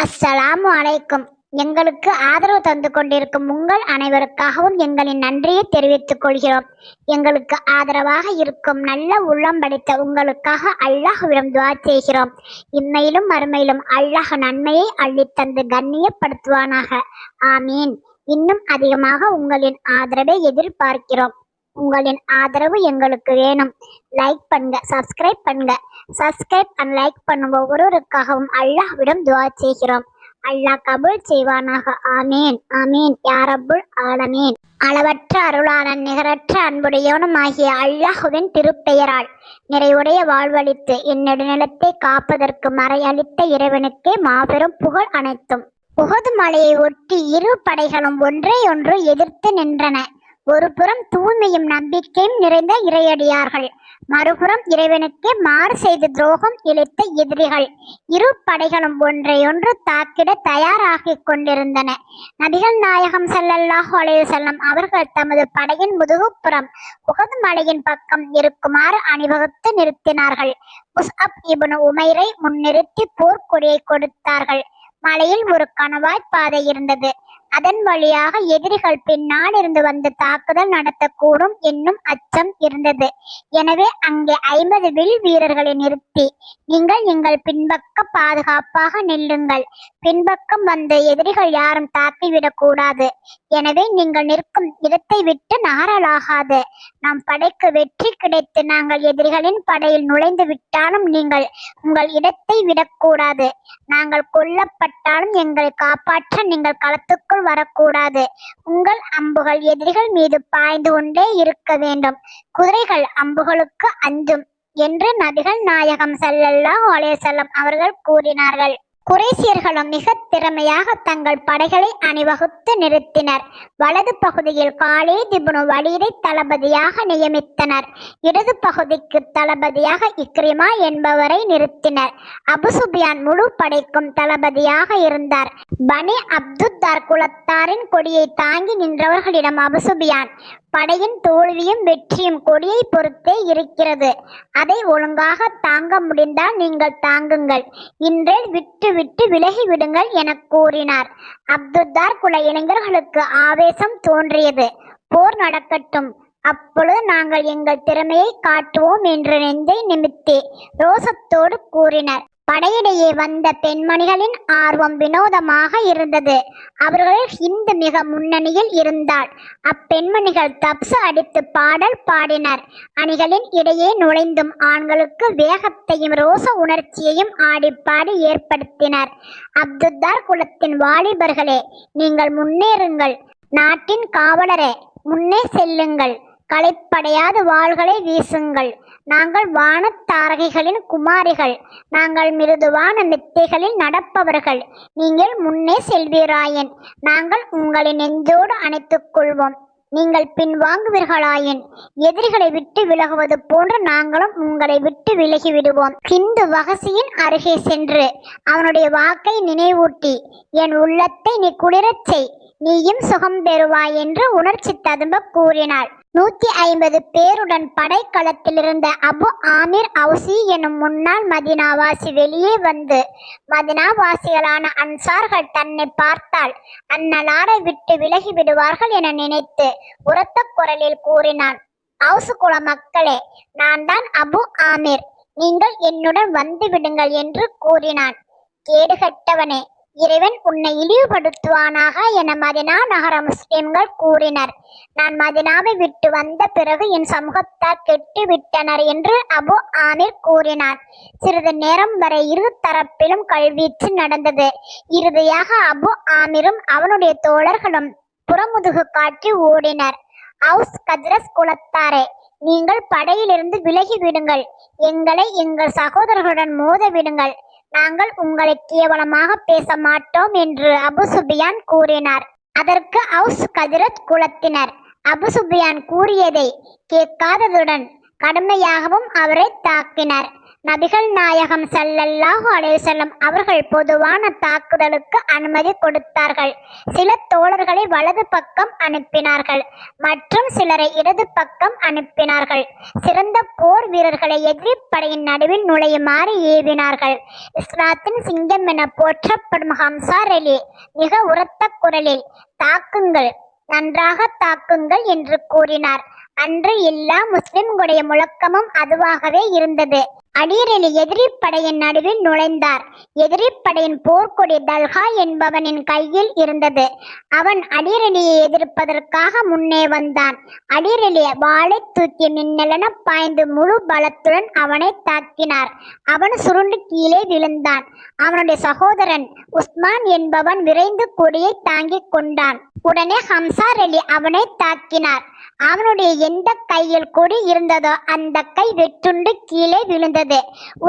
அஸ்ஸலாமு அலைக்கும். எங்களுக்கு ஆதரவு தந்து கொண்டிருக்கும் உங்கள் அனைவருக்காகவும் எங்களின் நன்றியை தெரிவித்துக் கொள்கிறோம். எங்களுக்கு ஆதரவாக இருக்கும் நல்ல உள்ளம் படைத்த உங்களுக்காக அல்லாஹ்விடம் துஆ செய்கிறோம். இம்மையிலும் மறுமையிலும் அல்லாஹ் நன்மையை அள்ளித்தந்து கண்ணியப்படுத்துவானாக. ஆமீன். இன்னும் அதிகமாக உங்களின் ஆதரவை எதிர்பார்க்கிறோம். உங்களின் ஆதரவு எங்களுக்கு வேணும். லைக் பண்ணுங்க, சப்ஸ்கிரைப் பண்ணுங்க. சப்ஸ்கிரைப் அண்ட் லைக் பண்ணும் ஒவ்வொருவருக்காகவும் அல்லாஹ்விடம் துஆ செய்கிறோம். அல்லாஹ் கபூல் செய்வானாக. ஆமீன் ஆமீன் யா ரப்புல் ஆலமீன். அளவற்ற அருளாளன் நிகரற்ற அன்புடையவனும் ஆகிய அல்லாஹுவின் திருப்பெயரால் நிறைவுடைய வாழ்வளித்து என்னிடநிலத்தை காப்பதற்கு மறையளித்த இறைவனுக்கே மாபெரும் புகழ் அனைத்தும். உஹது மலையை ஒட்டி இரு படைகளும் ஒன்றையொன்று எதிர்த்து நின்றன. ஒரு புறம் தூய்மையும் நம்பிக்கையும் நிறைந்த இறையடியார்கள், மறுபுறம் இறைவனுக்கே மாறு செய்து துரோகம் இழைத்த எதிரிகள். இரு படைகளும் ஒன்றையொன்று தாக்கிட தயாராகிக் கொண்டிருந்தன. நபிகள் நாயகம் ஸல்லல்லாஹு அலைஹி வஸல்லம் அவர்கள் தமது படையின் முதுகுப்புறம் உஹது மலையின் பக்கம் இருக்குமாறு அணிவகுத்து நிறுத்தினார்கள். முஸ்அப் இப்னு உமைரை முன்னிறுத்தி போர்க்கொடியை கொடுத்தார்கள். மலையில் ஒரு கணவாய் பாதை இருந்தது. அதன் வழியாக எதிரிகள் பின்னால் இருந்து வந்து தாக்குதல் நடத்தக்கூடும் என்னும் அச்சம் இருந்தது. எனவே அங்கே 50 வில் வீரர்களை நிறுத்தி, நீங்கள் எங்கள் பின்பக்க பாதுகாப்பாக நில்லுங்கள். பின்பக்கம் வந்து எதிரிகள் யாரும் தாக்கிவிடக் கூடாது. எனவே நீங்கள் நிற்கும் இடத்தை விட்டு நகரலாகாது. நம் படைக்கு வெற்றி கிடைத்து நாங்கள் எதிரிகளின் படையில் நுழைந்து விட்டாலும் நீங்கள் உங்கள் இடத்தை விடக்கூடாது. நாங்கள் கொல்லப்பட்டாலும் எங்களை காப்பாற்ற நீங்கள் களத்துக்குள் வரக்கூடாது. உங்கள் அம்புகள் எதிரிகள் மீது பாய்ந்து கொண்டே இருக்க வேண்டும். குதிரைகள் அம்புகளுக்கு அஞ்சும் என்று நபிகள் நாயகம் ஸல்லல்லாஹு அலைஹி வஸல்லம் அவர்கள் கூறினார்கள். குறைஷியர்களும் மிக திறமையாக தங்கள் படைகளை அணிவகுத்து நிறுத்தினர். வலது பகுதியில் காலித் இப்னு வலீதை தளபதியாக நியமித்தனர். இடது பகுதிக்கு தளபதியாக இக்ரிமா என்பவரை நிறுத்தினர். அபு சுபியான் முழு படைக்கும் தளபதியாக இருந்தார். பனி அப்துத்தார் குலத்தாரின் கொடியை தாங்கி நின்றவர்களிடம் அபு சுபியான், படையின் தோல்வியும் வெற்றியும் கொடியை பொறுத்தே இருக்கிறது. அதை ஒழுங்காக தாங்க முடிந்தால் நீங்கள் தாங்குங்கள். இன்றே விட்டு விட்டு விலகி விடுங்கள் என கூறினார். அப்துத்தார் குல இளைஞர்களுக்கு ஆவேசம் தோன்றியது. போர் நடக்கட்டும், அப்பொழுது நாங்கள் எங்கள் திறமையை காட்டுவோம் என்று நெஞ்சை நிமித்தி ரோசத்தோடு கூறினர். படையிடையே வந்த பெண்மணிகளின் ஆர்வம் வினோதமாக இருந்தது. அவர்கள் ஹிந்து மிக முன்னணியில் இருந்தால் அப்பெண்மணிகள் தப்சு அடித்து பாடல் பாடினர். அணிகளின் இடையே நுழைந்தும் ஆண்களுக்கு வேகத்தையும் ரோச உணர்ச்சியையும் ஆடிப்பாடி ஏற்படுத்தினர். அப்துத்தார் குலத்தின் வாலிபர்களே, நீங்கள் முன்னேறுங்கள். நாட்டின் காவலரே, முன்னே செல்லுங்கள். களைப்படையாத வாள்களை வீசுங்கள். நாங்கள் வானத்தாரகைகளின் குமாரிகள். நாங்கள் மிருதுவான மெத்தைகளில் நடப்பவர்கள். நீங்கள் முன்னே செல்வீராயின் நாங்கள் உங்களை நெஞ்சோடு அணைத்துக் கொள்வோம். நீங்கள் பின்வாங்குவீர்களாயின் எதிரிகளை விட்டு விலகுவது போன்று நாங்களும் உங்களை விட்டு விலகி விடுவோம். ஹிந்து வகசியின் அருகே சென்று அவனுடைய வாக்கை நினைவூட்டி, என் உள்ளத்தை நீ குளிரச் செய், நீயும் சுகம் பெறுவாய் என்று உணர்ச்சி ததும்ப கூறினாள். 150 பேருடன் படைக்களத்தில் இருந்த அபு ஆமிர் அவுசி எனும் முன்னாள் மதினாவாசி வெளியே வந்து, மதினாவாசிகளான அன்சார்கள் தன்னை பார்த்தால் அந்நலாரை விட்டு விலகி விடுவார்கள் என நினைத்து உரத்த குரலில் கூறினான், அவுசு குல மக்களே, நான் தான் அபு ஆமிர், நீங்கள் என்னுடன் வந்து விடுங்கள் என்று கூறினான். கேடுகட்டவனே, இறைவன் உன்னை இழிவுபடுத்துவானாக என மதினா நகர முஸ்லிம்கள் கூறினர். நான் மதினாவை விட்டு வந்த பிறகு என் சமூகத்தார் கெட்டு விட்டனர் என்று அபு ஆமிர் கூறினார். சிறிது நேரம் வரை இரு தரப்பிலும் கல்வீச்சு நடந்தது. இறுதியாக அபு ஆமிரும் அவனுடைய தோழர்களும் புறமுதுகு காட்டி ஓடினர். அவுஸ் கஜ்ரஸ் குலத்தாரே, நீங்கள் படையிலிருந்து விலகி விடுங்கள். எங்களை எங்கள் சகோதரர்களுடன் மோத விடுங்கள். நாங்கள் உங்களை கேவலமாக பேச மாட்டோம் என்று அபு சுபியான் கூறினார். அதற்கு அவுஸ் கஜ்ரத் குலத்தினர் அபு சுபியான் கூறியதை கேட்காததுடன் கடுமையாகவும் அவரை தாக்கினர். நபிகள் நாயகம் ஸல்லல்லாஹு அலைஹி வஸல்லம் அவர்கள் பொதுவான தாக்குதலுக்கு அனுமதி கொடுத்தார்கள். சில தோழர்களை வலது பக்கம் அனுப்பினார்கள் மற்றும் சிலரை இடது பக்கம் அனுப்பினார்கள். சிறந்த போர் வீரர்களை எதிரி படையின் நடுவில் நுழையுமாறு ஏவினார்கள். இஸ்லாத்தின் சிங்கம் என போற்றப்படும் ஹம்சார் அலி மிக உரத்த குரலில் தாக்குங்கள், நன்றாக தாக்குங்கள் என்று கூறினார். அன்று எல்லா முஸ்லிம்களுடைய முழக்கமும் அதுவாகவே இருந்தது. அலீர் அலி எதிரி படையின் நடுவில் நுழைந்தார். எதிரி படையின் போர்க்கொடி தல்ஹா என்பவனின் கையில் இருந்தது. அவன் அலீர் அலியை எதிர்ப்பதற்காக முன்னே வந்தான். அலீர் அலி வாளை தூக்கி மின்னலென பாய்ந்து முழு பலத்துடன் அவனை தாக்கினார். அவன் சுருண்டு கீழே விழுந்தான். அவனுடைய சகோதரன் உஸ்மான் என்பவன் விரைந்து கொடியை தாங்கிக் கொண்டான். உடனே ஹம்சார் அலி அவனை தாக்கினார். அவனுடைய எந்த கையில் கொடி இருந்ததோ அந்த கை வெட்டுண்டு கீழே விழுந்தது.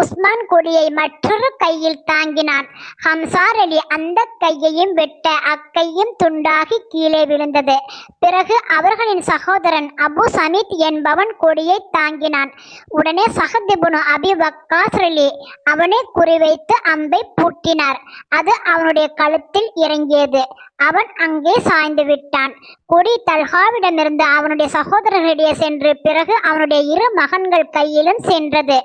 உஸ்மான் கொடியை மற்றொரு கையில் தாங்கினான். ஹம்சார் அலி அந்த கையையும் வெட்ட அக்கையும் துண்டாகி கீழே விழுந்தது. பிறகு அவர்களின் சகோதரன் அபு சமீத் என்பவன் கொடியை தாங்கினான். உடனே சஹத் இப்னு அபி வக்காஸ் அலி அவனை குறிவைத்து அம்பை பூட்டினார். அது அவனுடைய கழுத்தில் இறங்கியது. அவன் அங்கே சாய்ந்து விட்டான். கொடி தல்ஹாவிடமிருந்து அவனுடைய சகோதரர்களிடையே சென்று பிறகு அவனுடைய இரு மகன்கள் கையிலும் சென்றது.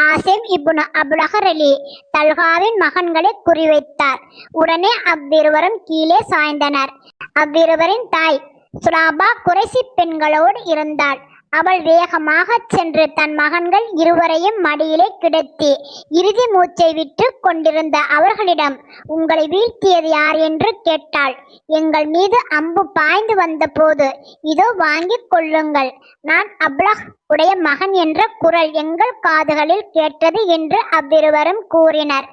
ஆசிம் இப்னு அபுலஹர் அலி தல்ஹாவின் மகன்களை குறிவைத்தார். உடனே அவ்விருவரும் கீழே சாய்ந்தனர். அவ்விருவரின் தாய் சுலாபா குறைசி பெண்களோடு இருந்தாள். அவள் வேகமாக சென்று தன் மகன்கள் இருவரையும் மடியிலே கிடத்தி இறுதி மூச்சை விட்டு கொண்டிருந்த அவர்களிடம் உங்களை வீழ்த்தியது யார் என்று கேட்டாள். எங்கள் மீது அம்பு பாய்ந்து வந்த போது இதோ வாங்கிக் கொள்ளுங்கள், நான் அப்லஹ் உடைய மகன் என்ற குரல் எங்கள் காதுகளில் கேட்டது என்று அவ்விருவரும் கூறினர்.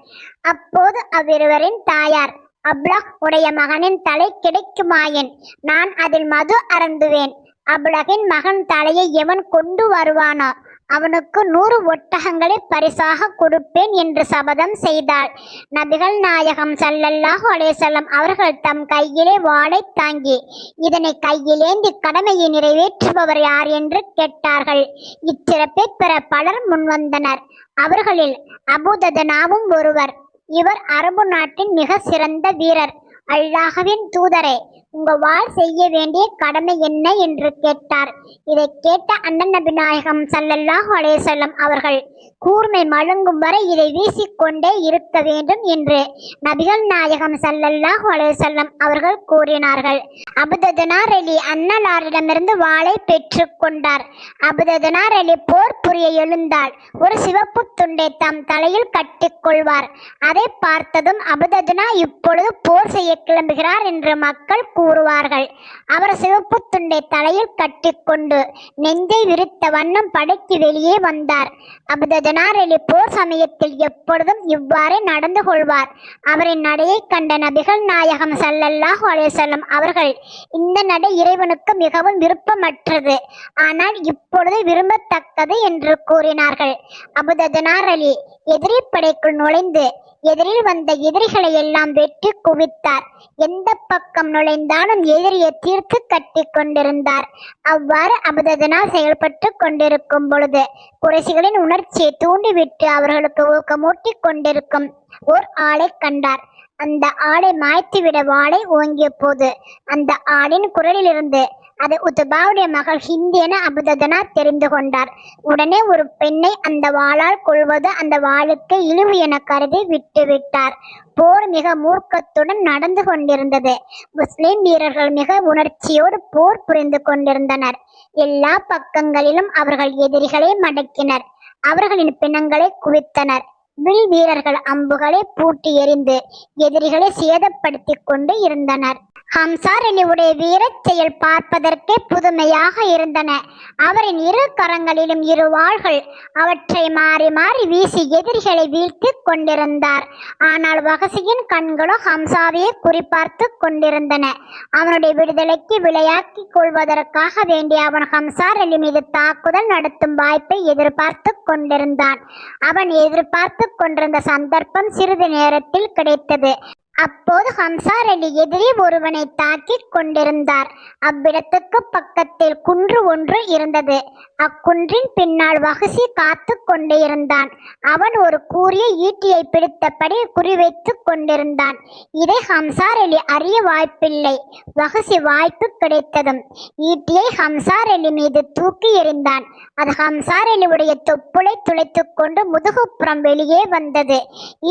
அப்போது அவ்விருவரின் தாயார் அப்லஹ் உடைய மகனின் தலை கிடைக்குமாயின் நான் அதில் மது அருந்துவேன். அப்லகின் மகன் தலையை எவன் கொண்டு வருவானோ அவனுக்கு 100 ஒட்டகங்களை பரிசாக கொடுப்பேன் என்று சபதம் செய்தாள். நபிகள் நாயகம் ஸல்லல்லாஹு அலைஹி வஸல்லம் அவர்கள் தம் கையிலே வாளை தாங்கி இதனை கையிலேந்தி கடமையை நிறைவேற்றுபவர் யார் என்று கேட்டார்கள். இச்சிறப்பை பெற பலர் முன்வந்தனர். அவர்களில் அபூததனாவும் ஒருவர். இவர் அரபு நாட்டின் மிக சிறந்த வீரர். அல்லாஹ்வின் தூதரே, உங்க வாள் செய்ய வேண்டிய கடமை என்ன என்று கேட்டார். இதை கேட்ட அண்ணன் நபி நாயகம் ஸல்லல்லாஹு அலைஹி வஸல்லம் அவர்கள் கூர்மை மழுங்கும் வரை இதை வீசிக்கொண்டே இருக்க வேண்டும் என்று நபிகள் நாயகம் ஸல்லல்லாஹு அலைஹி வஸல்லம் அவர்கள் கூறினார்கள். அபூதனார் அலி அன்னலாரிடமிருந்து வாளை பெற்று கொண்டார். அபூதனார் அலி போர் புரிய எழுந்தால் ஒரு சிவப்பு துண்டை தம் தலையில் கட்டிக்கொள்வார். அதை பார்த்ததும் அபூதனா இப்பொழுது போர் செய்ய கிளம்புகிறார் என்று மக்கள் கூறுவார்கள். அவர் சிவப்பு துண்டை தலையில் கட்டிக்கொண்டு நெஞ்சை விரித்த வண்ணம் படைக்கு வெளியே வந்தார். அபூதனார் அலி போர் சமயத்தில் எப்பொழுதும் இவ்வாறே நடந்து கொள்வார். அவரின் நடையை கண்ட நபிகள் நாயகம் ஸல்லல்லாஹு அலைஹி வஸல்லம் அவர்கள் இந்த நடை இறைவனுக்கு மிகவும் விருப்பமற்றது, ஆனால் இப்பொழுது விரும்பத்தக்கது என்று கூறினார்கள். அபூதனார் அலி எதிரி படைக்குள் நுழைந்து எதிரில் வந்த எதிரிகளை எல்லாம் வெட்டி குவித்தார். எந்த பக்கம் நுழைந்தாலும் எதிரியை தீர்த்து கட்டி கொண்டிருந்தார். அவ்வாறு அபூதனா செயல்பட்டு கொண்டிருக்கும் பொழுது குறைசிகளின் உணர்ச்சியை தூண்டிவிட்டு அவர்களுக்கு ஊக்கமூட்டி கொண்டிருக்கும் ஓர் ஆளை கண்டார். அந்த ஆளை மாய்த்துவிட வாளை ஓங்கிய போது அந்த ஆளின் குரலிலிருந்து அது உத்பாவுடைய மகள் ஹிந்தி என அபூதனா தெரிந்து கொண்டார். உடனே ஒரு பெண்ணை அந்த வாளால் கொள்வது அந்த வாளுக்கு இழிவு என கருதி விட்டுவிட்டார். போர் மிக மூர்க்கத்துடன் நடந்து கொண்டிருந்தது. முஸ்லிம் வீரர்கள் மிக உணர்ச்சியோடு போர் புரிந்து கொண்டிருந்தனர். எல்லா பக்கங்களிலும் அவர்கள் எதிரிகளை மடக்கினர். அவர்களின் பிணங்களை குவித்தனர். வில் வீரர்கள் அம்புகளை பூட்டி எறிந்து எதிரிகளை சேதப்படுத்தி கொண்டு இருந்தனர். ஹம்சார் அலியுடைய வீரச் செயல் பார்ப்பதற்கே புதுமையாக இருந்தன. அவரின் இரு கரங்களிலும் 2 வாள்கள். அவற்றை மாறி மாறி வீசி எதிரிகளை வீழ்த்தி கொண்டிருந்தார். ஆனால் வஹசியின் கண்களோ ஹம்சாவையே குறிப்பார்த்து கொண்டிருந்தன. அவனுடைய விடுதலைக்கு விளையாக்கி கொள்வதற்காக வேண்டிய அவன் ஹம்சார் அலி மீது தாக்குதல் நடத்தும் வாய்ப்பை எதிர்பார்த்து கொண்டிருந்தான். அவன் எதிர்பார்த்து கொண்டிருந்த சந்தர்ப்பம் சிறிது நேரத்தில் கிடைத்தது. அப்போது ஹம்சார் அலி எதிரே ஒருவனை தாக்கிக் கொண்டிருந்தார். அவ்விடத்துக்கு பக்கத்தில் குன்று ஒன்று இருந்தது. அக்குன்றின் பின்னால் வஹ்ஷி காத்து கொண்டு இருந்தான். அவன் ஒரு கூரிய ஈட்டியை பிடித்தபடி குறிவைத்து கொண்டிருந்தான். இதை ஹம்சார் அலி அறிய வாய்ப்பில்லை. வஹ்ஷி வாய்ப்பு கிடைத்ததும் ஈட்டியை ஹம்சார் அலி மீது தூக்கி எறிந்தான். அது ஹம்சார் அலியுடைய தொப்புளை துளைத்துக் கொண்டு முதுகுப்புறம் வெளியே வந்தது.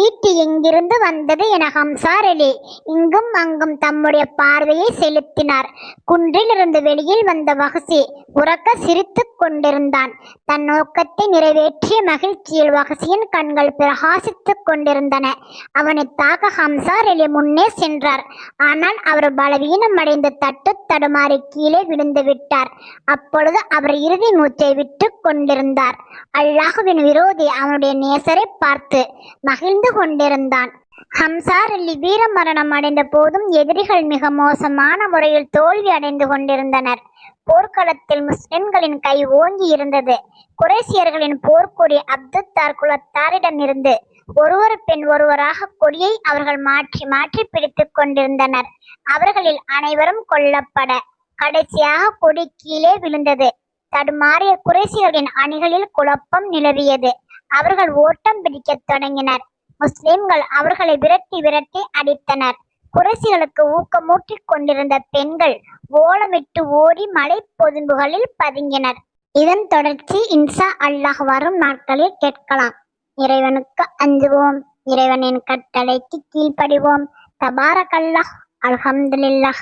ஈட்டி எங்கிருந்து வந்தது என ஹம்சார் அலி இங்கும் அங்கும் தம்முடைய பார்வையை செலுத்தினார். குன்றிலிருந்து வெளியில் வந்த வஹ்ஷி உறக்க சிரித்துக் கொண்டிருந்தான். தன் நோக்கத்தை நிறைவேற்றிய மகிழ்ச்சியில் வஹ்ஷியின் கண்கள் பிரகாசித்துக் கொண்டிருந்தன. அவனை தாக்க ஹம்சார் அலி முன்னே சென்றார். ஆனால் அவர் பலவீனம் அடைந்து தட்டு தடுமாறி கீழே விழுந்து விட்டார். அப்பொழுது அவர் இறுதி மூச்சை விட்டு கொண்டிருந்தார். அல்லாஹ்வின் விரோதி அவனுடைய நேசரை பார்த்து மகிழ்ந்து கொண்டிருந்தான். ஹம்சார் அலி வீர மரணம் அடைந்த போதும் எதிரிகள் மிக மோசமான முறையில் தோல்வி அடைந்து கொண்டிருந்தனர். போர்க்களத்தில் முஸ்லிம்களின் கை ஓங்கி இருந்தது. குறைசியர்களின் போர்க்கொடி அப்துத்தார் குலத்தாரிடமிருந்து ஒருவர் பின் ஒருவராக கொடியை அவர்கள் மாற்றி மாற்றி பிடித்துக் கொண்டிருந்தனர். அவர்களில் அனைவரும் கொல்லப்பட கடைசியாக கொடி கீழே விழுந்தது. தடுமாறிய குறைசியர்களின் அணிகளில் குழப்பம் நிலவியது. அவர்கள் ஓட்டம் பிடிக்கத் தொடங்கினர். முஸ்லிம்கள் அவர்களை விரட்டி விரட்டி அடித்தனர். குறைசிகளுக்கு ஊக்கமூட்டிக் கொண்டிருந்த பெண்கள் ஓலமிட்டு ஓடி மலை பொதும்புகளில் பதுங்கினர். இதன் தொடர்ச்சி இன்ஷா அல்லாஹ் வரும் நாட்களில் கேட்கலாம். இறைவனுக்கு அஞ்சுவோம், இறைவனின் கட்டளைக்கு கீழ்ப்படிவோம். தபாரக்கல்லாஹ், அல்ஹம்துலில்லாஹ்.